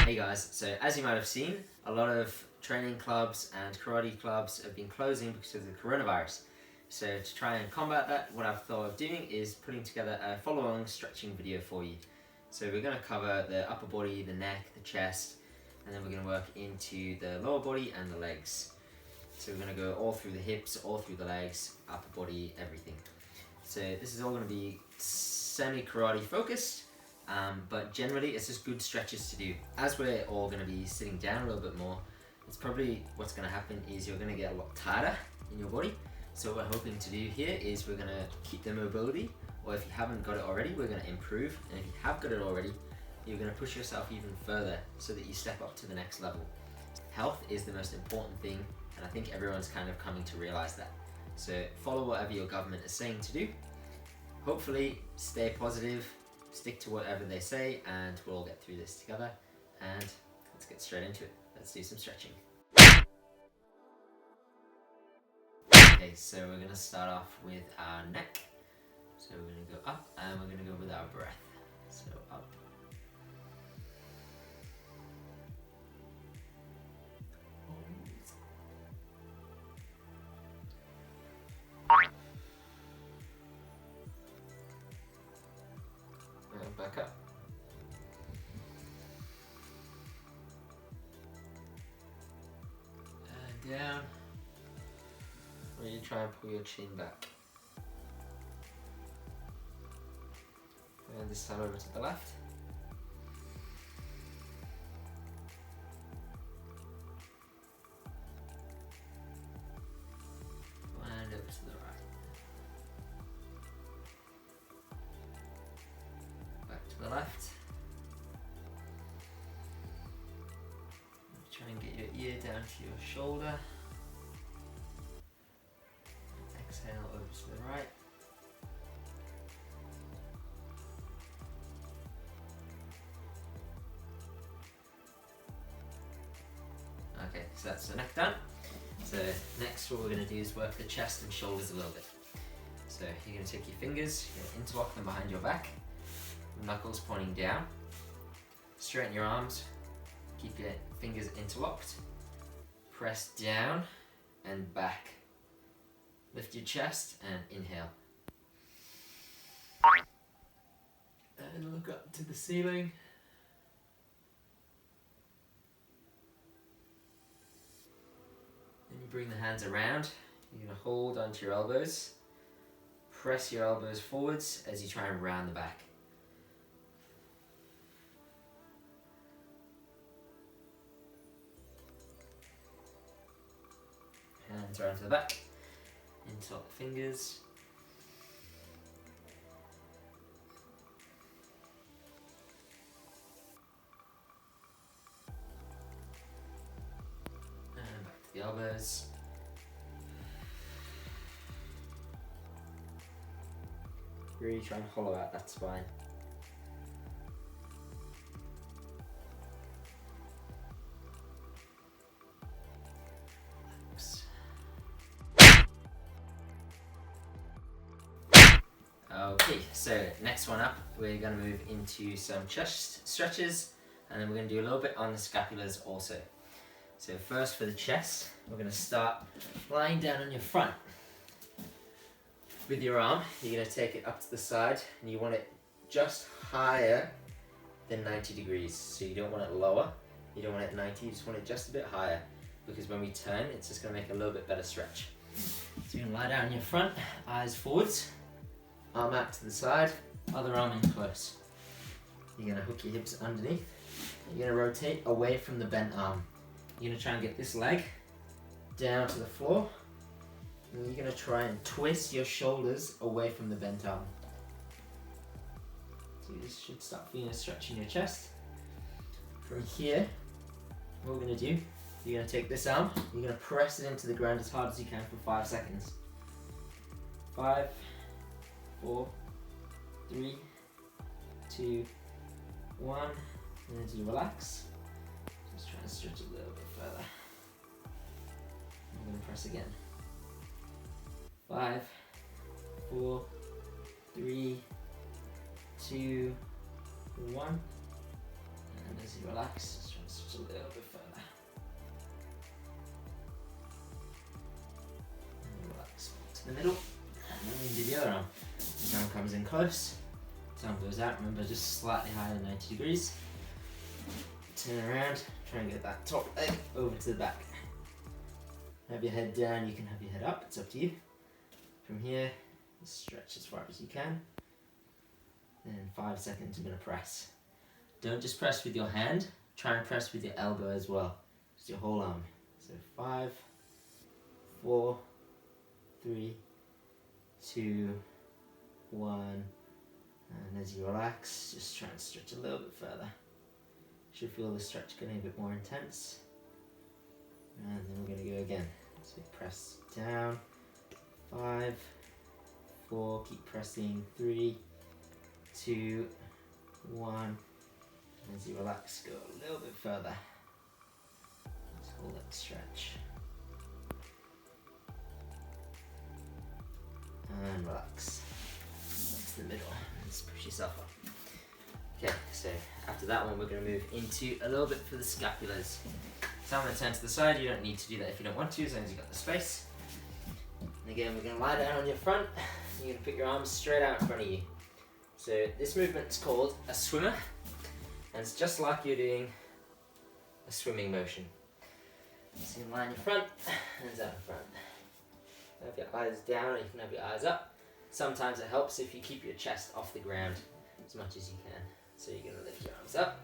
Hey guys, so as you might have seen, a lot of training clubs and karate clubs have been closing because of the coronavirus. So to try and combat that, what I've thought of doing is putting together a follow-along stretching video for you. So we're going to cover the upper body, the neck, the chest, and then we're going to work into the lower body and the legs. So we're going to go all through the hips, all through the legs, upper body, everything. So this is all going to be semi-karate focused. But generally it's just good stretches to do. As we're all going to be sitting down a little bit more, it's probably what's going to happen is you're going to get a lot tighter in your body. So what we're hoping to do here is we're going to keep the mobility, or if you haven't got it already, we're going to improve, and if you have got it already, you're going to push yourself even further so that you step up to the next level. Health is the most important thing, and I think everyone's kind of coming to realize that. So follow whatever your government is saying to do. Hopefully stay positive, stick to whatever they say, and we'll all get through this together. And let's get straight into it. Let's do some stretching. Okay, so we're going to start off with our neck. So we're going to go up, and we're going to go with our breath. So up. And back up. And down. Really try and pull your chin back. And this time over to the left. And over to the right. Back to the left. Try and get your ear down to your shoulder. Exhale over to the right. Okay, so that's the neck done. So next what we're going to do is work the chest and shoulders a little bit. So you're going to take your fingers, you're going to interlock them behind your back, knuckles pointing down, straighten your arms, keep your fingers interlocked, press down and back. Lift your chest and inhale. And look up to the ceiling. Then you bring the hands around. You're going to hold onto your elbows. Press your elbows forwards as you try and round the back. Hands around to the back. Interlock the fingers. And back to the elbows. Really try and hollow out that spine. Okay, so next one up, we're going to move into some chest stretches, and then we're going to do a little bit on the scapulars also. So first for the chest, we're going to start lying down on your front. With your arm, you're going to take it up to the side, and you want it just higher than 90 degrees. So you don't want it lower, you don't want it 90, you just want it just a bit higher, because when we turn, it's just going to make a little bit better stretch. So you're going to lie down on your front, eyes forwards. Arm out to the side, other arm in close. You're going to hook your hips underneath. You're going to rotate away from the bent arm. You're going to try and get this leg down to the floor. And you're going to try and twist your shoulders away from the bent arm. So you should start feeling a stretch in your chest. From here, what we're going to do, you're going to take this arm, you're going to press it into the ground as hard as you can for 5 seconds. 5, 4, 3, 2, 1, and then just relax. Just try and stretch a little bit further. I'm going to press again. 5, 4, 3, 2, 1, and as you relax, just try a little bit further. And relax to the middle. And then we can do the other arm. This arm comes in close. This arm goes out. Remember, just slightly higher than 90 degrees. Turn around. Try and get that top leg over to the back. Have your head down. You can have your head up. It's up to you. From here, stretch as far as you can. Then 5 seconds, you're going to press. Don't just press with your hand. Try and press with your elbow as well. Just your whole arm. So 5, 4, 3, 2, 1. And as you relax, just try and stretch a little bit further. You should feel the stretch getting a bit more intense. And then we're going to go again. So press down. 5, 4, keep pressing. 3, 2, 1. As you relax, go a little bit further. Just hold that stretch. And relax. That's the middle. Just push yourself up. Okay, so after that one, we're going to move into a little bit for the scapulars. So I'm going to turn to the side. You don't need to do that if you don't want to, as long as you've got the space. And again, we're going to lie down on your front. You're going to put your arms straight out in front of you. So this movement is called a swimmer. And it's just like you're doing a swimming motion. So you can lie in your front, hands out in front. Have your eyes down, or you can have your eyes up. Sometimes it helps if you keep your chest off the ground as much as you can. So you're going to lift your arms up.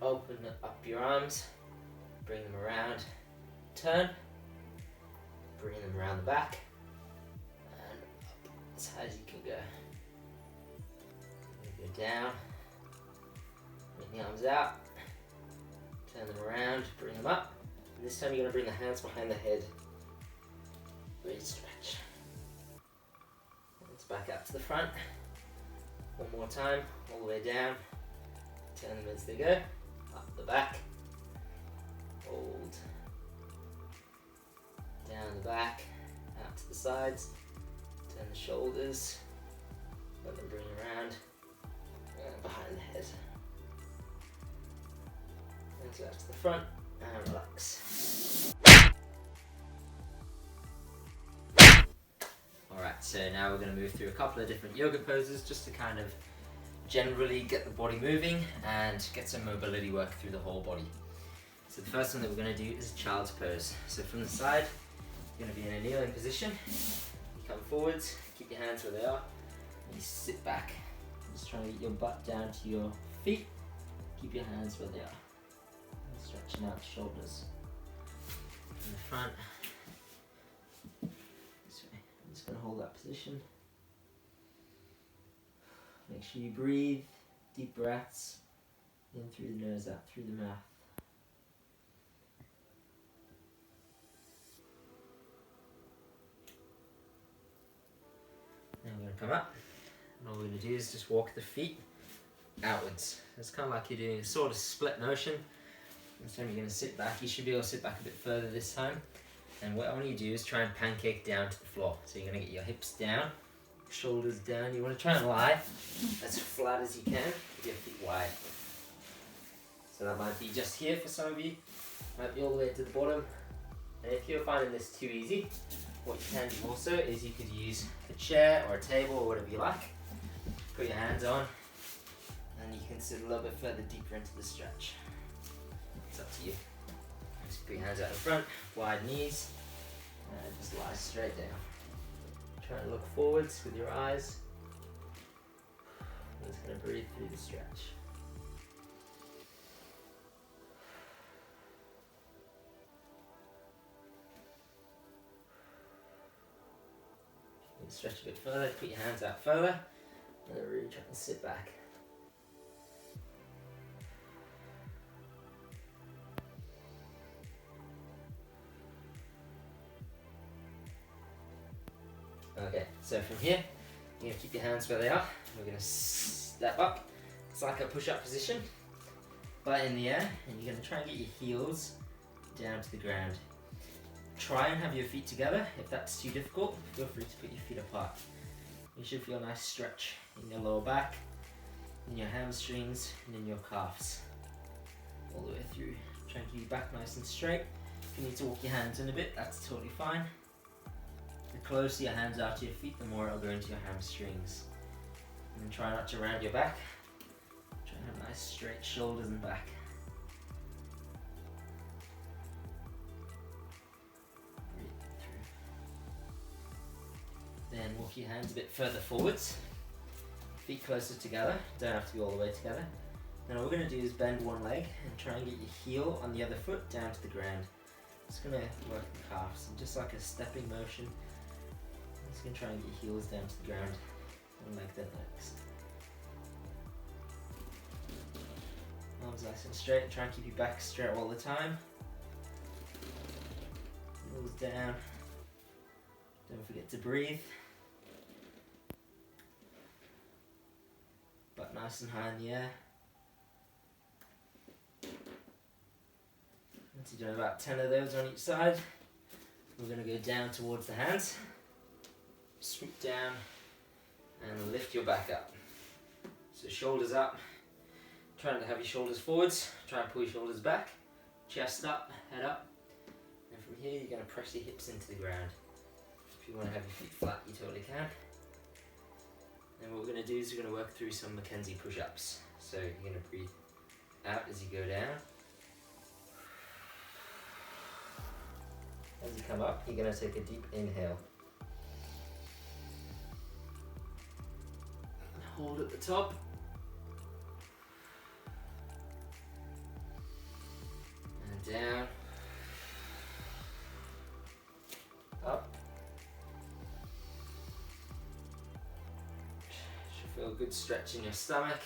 Open up your arms. Bring them around. Turn. Bring them around the back. And up as high as you can go. Go down. Bring the arms out. Turn them around. Bring them up. And this time you're going to bring the hands behind the head. Really stretch. Hands back up to the front. One more time. All the way down. Turn them as they go. Up the back. Hold. Down the back. Out to the sides. Turn the shoulders. Let them bring around. And behind the head. Hands back to the front. And relax. Alright, so now we're going to move through a couple of different yoga poses just to kind of generally get the body moving and get some mobility work through the whole body. So the first one that we're going to do is child's pose. So from the side, you're going to be in a kneeling position. You come forwards, keep your hands where they are, and you sit back. Just trying to get your butt down to your feet. Keep your hands where they are. And stretching out the shoulders. From the front. This way. I'm just going to hold that position. Make sure you breathe, deep breaths, in through the nose, out through the mouth. Now we're going to come up, and all we're going to do is just walk the feet outwards. It's kind of like you're doing a sort of split motion. This time you're going to sit back. You should be able to sit back a bit further this time. And what I want you to do is try and pancake down to the floor. So you're going to get your hips down, shoulders down. You want to try and lie as flat as you can with your feet wide. So that might be just here for some of you, might be all the way to the bottom. And if you're finding this too easy, what you can do also is you could use a chair or a table or whatever you like. Put your hands on, and you can sit a little bit further deeper into the stretch. It's up to you. Just put your hands out in front, wide knees, and just lie straight down. Try and look forwards with your eyes. I'm just going to breathe through the stretch. You can stretch a bit further, put your hands out further, and then really try and sit back. Okay, so from here, you're going to keep your hands where they are. We're going to step up. It's like a push-up position, but in the air, and you're going to try and get your heels down to the ground. Try and have your feet together. If that's too difficult, feel free to put your feet apart. You should feel a nice stretch in your lower back, in your hamstrings, and in your calves. all the way through. Try and keep your back nice and straight. If you need to walk your hands in a bit, that's totally fine. The closer your hands are to your feet, the more it'll go into your hamstrings. And try not to round your back. Try and have nice straight shoulders and back. Breathe through. Then walk your hands a bit further forwards. Feet closer together, don't have to be all the way together. Then what we're going to do is bend one leg and try and get your heel on the other foot down to the ground. It's going to work the calves, and just like a stepping motion, I'm just going to try and get your heels down to the ground. One leg then next. Arms nice and straight, try and keep your back straight all the time. Heels down. Don't forget to breathe. Butt nice and high in the air. Once you've done about 10 of those on each side, we're going to go down towards the hands. Swoop down and lift your back up. So shoulders up, trying to have your shoulders forwards, try and pull your shoulders back, chest up, head up. And from here you're going to press your hips into the ground. If you want to have your feet flat, you totally can. And what we're going to do is we're going to work through some Mackenzie push-ups. So you're going to breathe out as you go down. As you come up, you're going to take a deep inhale. Hold at the top. And down. Up. Should feel a good stretch in your stomach.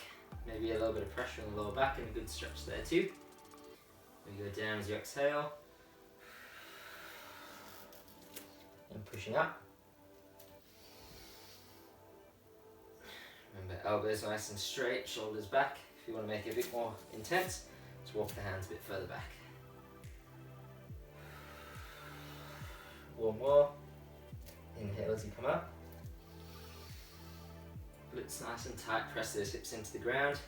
Maybe a little bit of pressure on the lower back and a good stretch there too. We go down as you exhale. And pushing up. Remember, elbows nice and straight, shoulders back. If you want to make it a bit more intense, just walk the hands a bit further back. One more. Inhale as you come up. Glutes nice and tight, press those hips into the ground.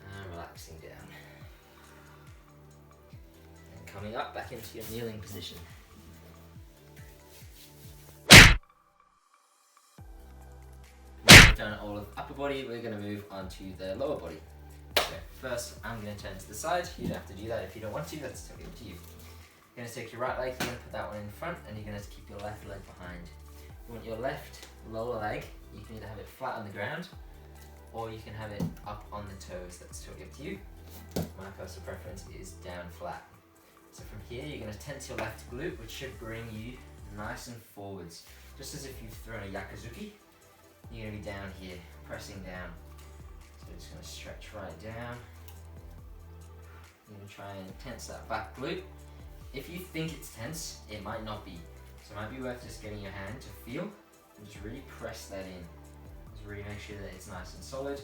And relaxing down. Coming up, back into your kneeling position. We've done all of upper body, we're going to move on to the lower body. So first, I'm going to turn to the side. You don't have to do that if you don't want to, that's totally up to you. You're going to take your right leg, you're going to put that one in front, and you're going to keep your left leg behind. You want your left lower leg, you can either have it flat on the ground, or you can have it up on the toes, that's totally up to you. My personal preference is down flat. So from here, you're going to tense your left glute, which should bring you nice and forwards. Just as if you've thrown a yakizuki, you're going to be down here, pressing down. So we're just going to stretch right down. You're going to try and tense that back glute. If you think it's tense, it might not be. So it might be worth just getting your hand to feel and just really press that in. Just really make sure that it's nice and solid.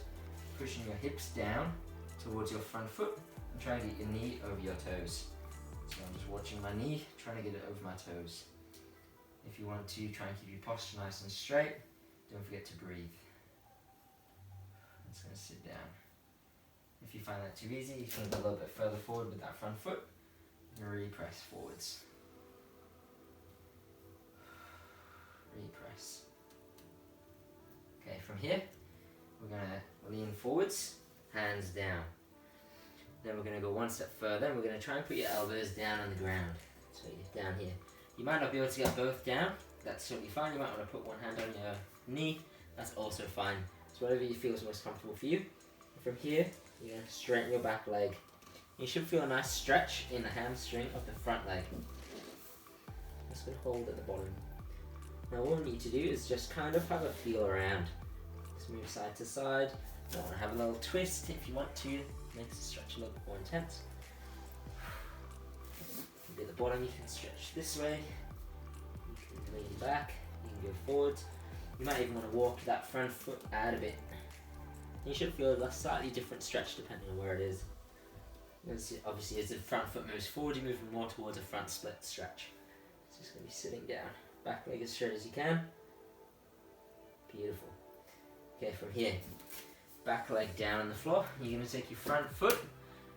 Pushing your hips down towards your front foot and try and get your knee over your toes. So I'm just watching my knee, trying to get it over my toes. If you want to, try and keep your posture nice and straight. Don't forget to breathe. I'm just going to sit down. If you find that too easy, you can go a little bit further forward with that front foot and really press forwards. Repress. Okay, from here, we're going to lean forwards, hands down. Then we're going to go one step further and we're going to try and put your elbows down on the ground. So you're down here. You might not be able to get both down. That's totally fine. You might want to put one hand on your knee. That's also fine. So whatever you feel is most comfortable for you. And from here, you're going to straighten your back leg. You should feel a nice stretch in the hamstring of the front leg. Just going to hold at the bottom. Now what we need to do is just kind of have a feel around. Just move side to side. You want to have a little twist if you want to. Makes the stretch a little bit more intense. At the bottom you can stretch this way. You can lean back. You can go forwards. You might even want to walk that front foot out a bit. You should feel a slightly different stretch depending on where it is. Obviously as the front foot moves forward, you're moving more towards a front split stretch. It's just going to be sitting down. Back leg as straight as you can. Beautiful. Okay, from here, back leg down on the floor. You're going to take your front foot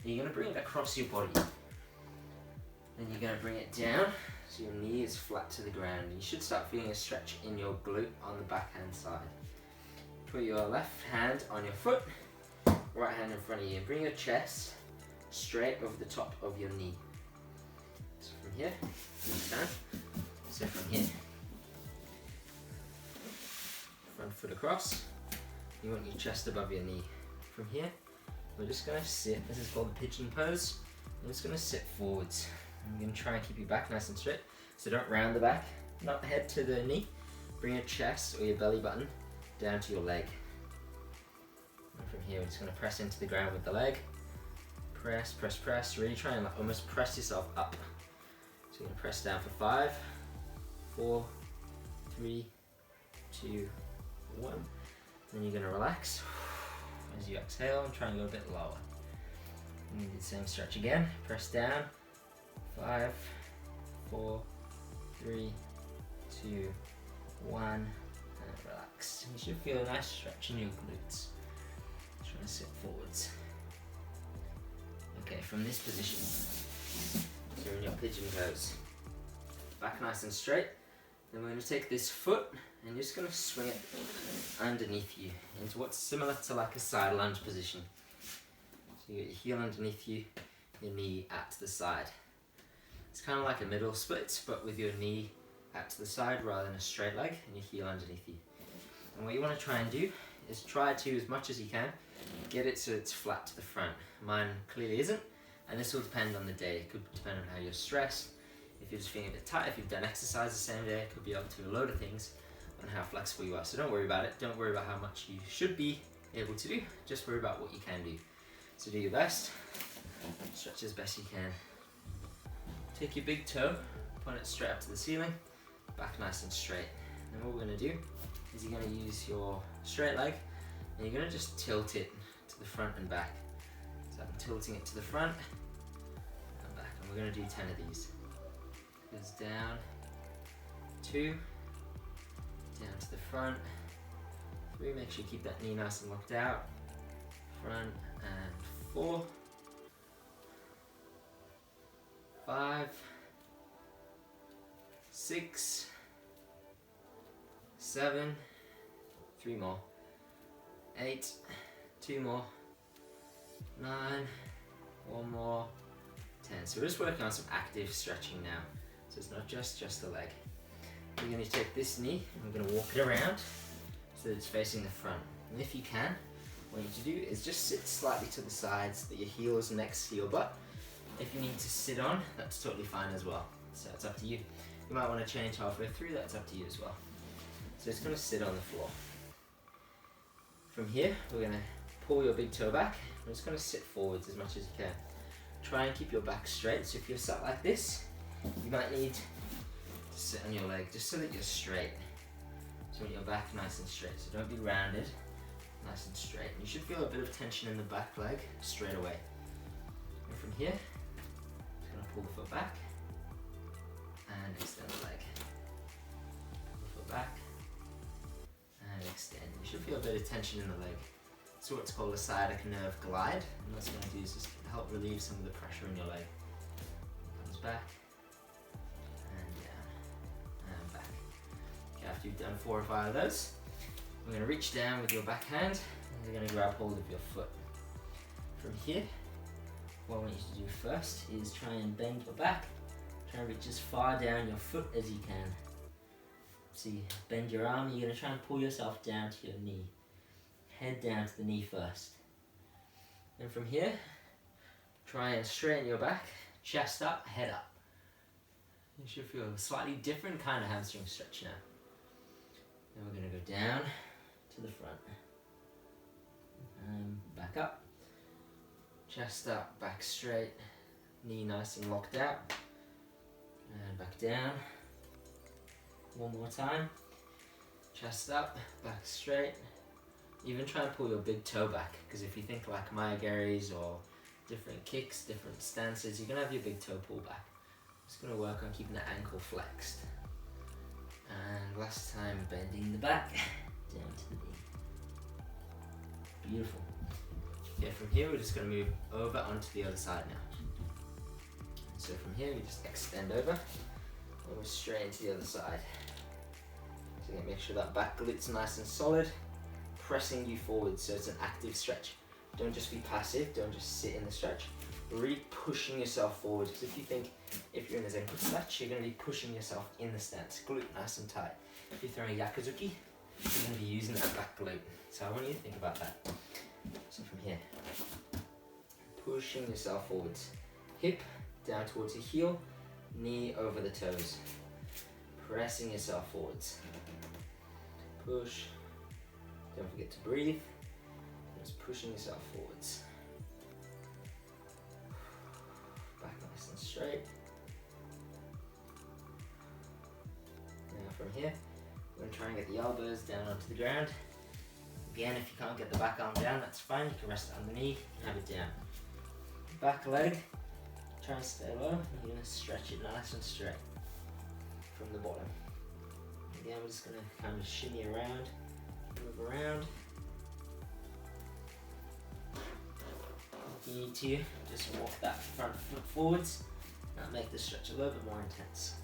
and you're going to bring it across your body. Then you're going to bring it down so your knee is flat to the ground. You should start feeling a stretch in your glute on the backhand side. Put your left hand on your foot, right hand in front of you, and bring your chest straight over the top of your knee. So from here, down. So from here, front foot across. You want your chest above your knee. From here, we're just going to sit. This is called the pigeon pose. I'm just going to sit forwards. I'm going to try and keep your back nice and straight. So don't round the back, not head to the knee. Bring your chest or your belly button down to your leg. And from here, we're just going to press into the ground with the leg. Press, press, press. Really try and like almost press yourself up. So you're going to press down for 5, 4, 3, 2, 1. Then you're going to relax as you exhale and try and go a bit lower. And you do the same stretch again. Press down. 5, 4, 3, 2, 1, and relax. You should feel a nice stretch in your glutes. Try to sit forwards. Okay, from this position, so you're in your pigeon pose. Back nice and straight. Then we're going to take this foot and you're just going to swing it underneath you into what's similar to like a side lunge position. So you get your heel underneath you, your knee at the side. It's kind of like a middle split, but with your knee out to the side rather than a straight leg and your heel underneath you. And what you want to try and do is try to, as much as you can, get it so it's flat to the front. Mine clearly isn't, and this will depend on the day. It could depend on how you're stressed, if you're just feeling a bit tight, if you've done exercise the same day, it could be up to a load of things on how flexible you are. So don't worry about it. Don't worry about how much you should be able to do. Just worry about what you can do. So do your best, stretch as best you can. Take your big toe, point it straight up to the ceiling, back nice and straight. And what we're going to do is you're going to use your straight leg and you're going to just tilt it to the front and back. So I'm tilting it to the front and back. And we're going to do 10 of these. It goes down, 2, down to the front, 3, make sure you keep that knee nice and locked out, front, and 4, 5, 6, 7, 3 more, 8, 2 more, 9, 1 more, 10. So we're just working on some active stretching now. So it's not just the leg. We're going to take this knee and we're going to walk it around so that it's facing the front. And if you can, what you need to do is just sit slightly to the sides so that your heel is next to your butt. If you need to sit on, that's totally fine as well. So it's up to you. You might want to change halfway through, that's up to you as well. So it's going to sit on the floor. From here, we're going to pull your big toe back. We're just going to sit forwards as much as you can. Try and keep your back straight. So if you're sat like this, you might need to sit on your leg just so that you're straight. So want your back nice and straight. So don't be rounded, nice and straight. And you should feel a bit of tension in the back leg straight away. And from here, just going to pull the foot back and extend the leg. Pull the foot back and extend. You should feel a bit of tension in the leg. It's what's called a sciatic nerve glide. And what's going to do is just help relieve some of the pressure in your leg. Comes back and down and back. Okay, after you've done 4 or 5 of those, we're going to reach down with your back hand and you're going to grab hold of your foot. From here, what I want you to do first is try and bend your back. Try and reach as far down your foot as you can. So you bend your arm, you're going to try and pull yourself down to your knee. Head down to the knee first. Then from here, try and straighten your back, chest up, head up. You should feel a slightly different kind of hamstring stretch now. Then we're going to go down to the front. And back up. Chest up, back straight, knee nice and locked out. And back down. One more time. Chest up, back straight. Even try and pull your big toe back, because if you think like Maya Gary's or different kicks, different stances, you're going to have your big toe pull back. Just going to work on keeping the ankle flexed. And last time, bending the back down to the knee. Beautiful. Okay, from here we're just going to move over onto the other side now. So from here we just extend over and we're straight into the other side. So you're going to make sure that back glute's nice and solid, pressing you forward so it's an active stretch. Don't just be passive, don't just sit in the stretch. You're really pushing yourself forward, because if you think, if you're in a Zenko stretch, you're going to be pushing yourself in the stance, glute nice and tight. If you're throwing Yakuzuki, you're going to be using that back glute. So I want you to think about that. So from here, pushing yourself forwards. Hip down towards your heel, knee over the toes. Pressing yourself forwards. Push. Don't forget to breathe. Just pushing yourself forwards. Back nice and straight. Now from here, we're going to try and get the elbows down onto the ground. Again, if you can't get the back arm down, that's fine. You can rest it on the knee and have it down. Back leg, try and stay low. You're going to stretch it nice and straight from the bottom. Again, we're just going to kind of shimmy around, move around. If you need to, just walk that front foot forwards. That'll make the stretch a little bit more intense.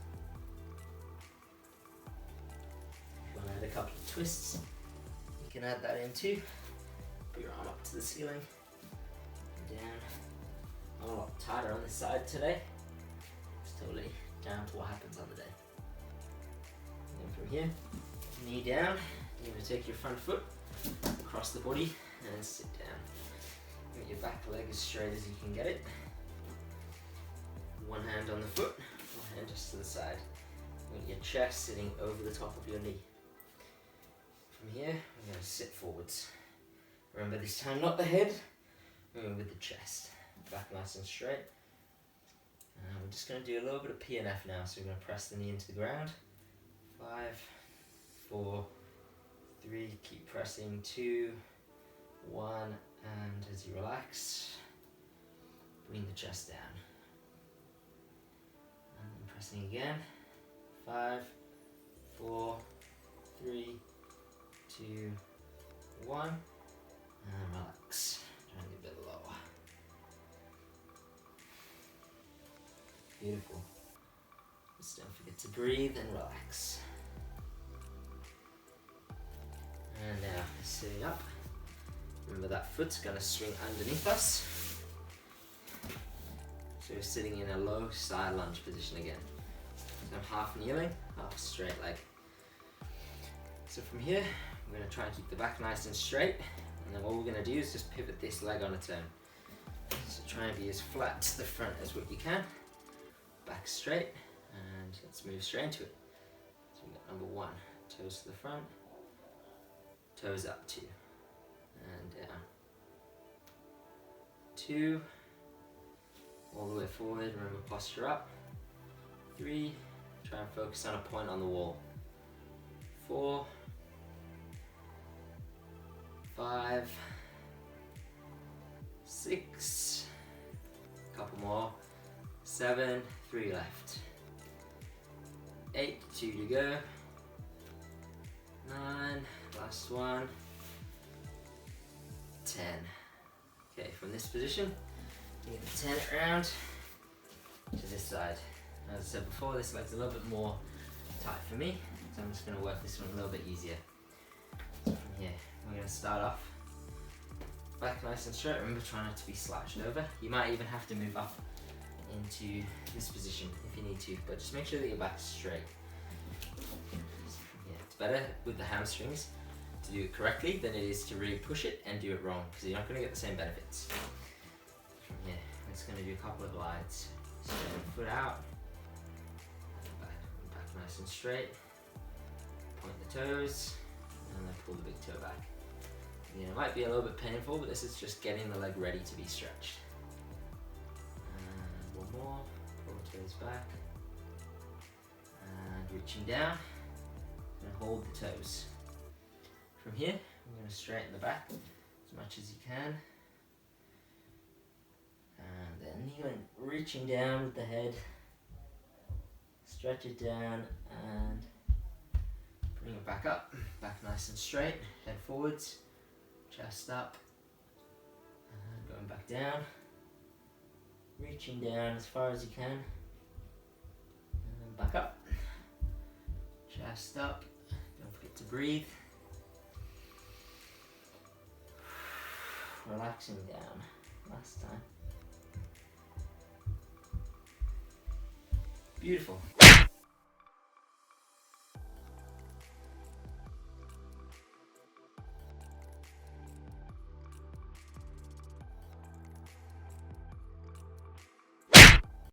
If you want to add a couple of twists, you can add that in too. Put your arm up to the ceiling, down. I'm a lot tighter on this side today. It's totally down to what happens on the day. And from here, knee down. You're going to take your front foot across the body and sit down. Get your back leg as straight as you can get it. One hand on the foot, one hand just to the side. Get your chest sitting over the top of your knee. From here, we're going to sit forwards. Remember this time, not the head, moving with the chest. Back nice and straight. We're just going to do a little bit of PNF now, so we're going to press the knee into the ground. 5, 4, 3, keep pressing, 2, 1, and as you relax, bring the chest down. And then pressing again. 5, 4, 3, 2, 1, and relax. Trying to get a bit lower. Beautiful. Just don't forget to breathe and relax. And now, sitting up. Remember that foot's going to swing underneath us. So we're sitting in a low side lunge position again. So I'm half kneeling, half straight leg. So from here, we're going to try and keep the back nice and straight. And then what we're going to do is just pivot this leg on its own. So try and be as flat to the front as what you can. Back straight, and let's move straight into it. So we got number 1, toes to the front, toes up 2, and down. 2, all the way forward, remember posture up. 3, try and focus on a point on the wall. 4, 5, 6, a couple more. 7, 3 left. 8, 2 to go. 9, last one. 10. Okay, from this position, you can turn it around to this side. As I said before, this leg's a little bit more tight for me, so I'm just going to work this one a little bit easier. So from here, we're going to start off back nice and straight. Remember, try not to be slouched over. You might even have to move up into this position if you need to, but just make sure that your back's straight. Yeah, it's better with the hamstrings to do it correctly than it is to really push it and do it wrong, because you're not going to get the same benefits. From here, we're just going to do a couple of glides. So foot out, back nice and straight, point the toes, and then pull the big toe back. Again, it might be a little bit painful, but this is just getting the leg ready to be stretched. More, pull the toes back, and reaching down, and hold the toes. From here, I'm going to straighten the back as much as you can, and then kneeling, reaching down with the head, stretch it down, and bring it back up, back nice and straight, head forwards, chest up, Going back down. Reaching down as far as you can. And back up. Chest up. Don't forget to breathe. Relaxing down. Last time. Beautiful.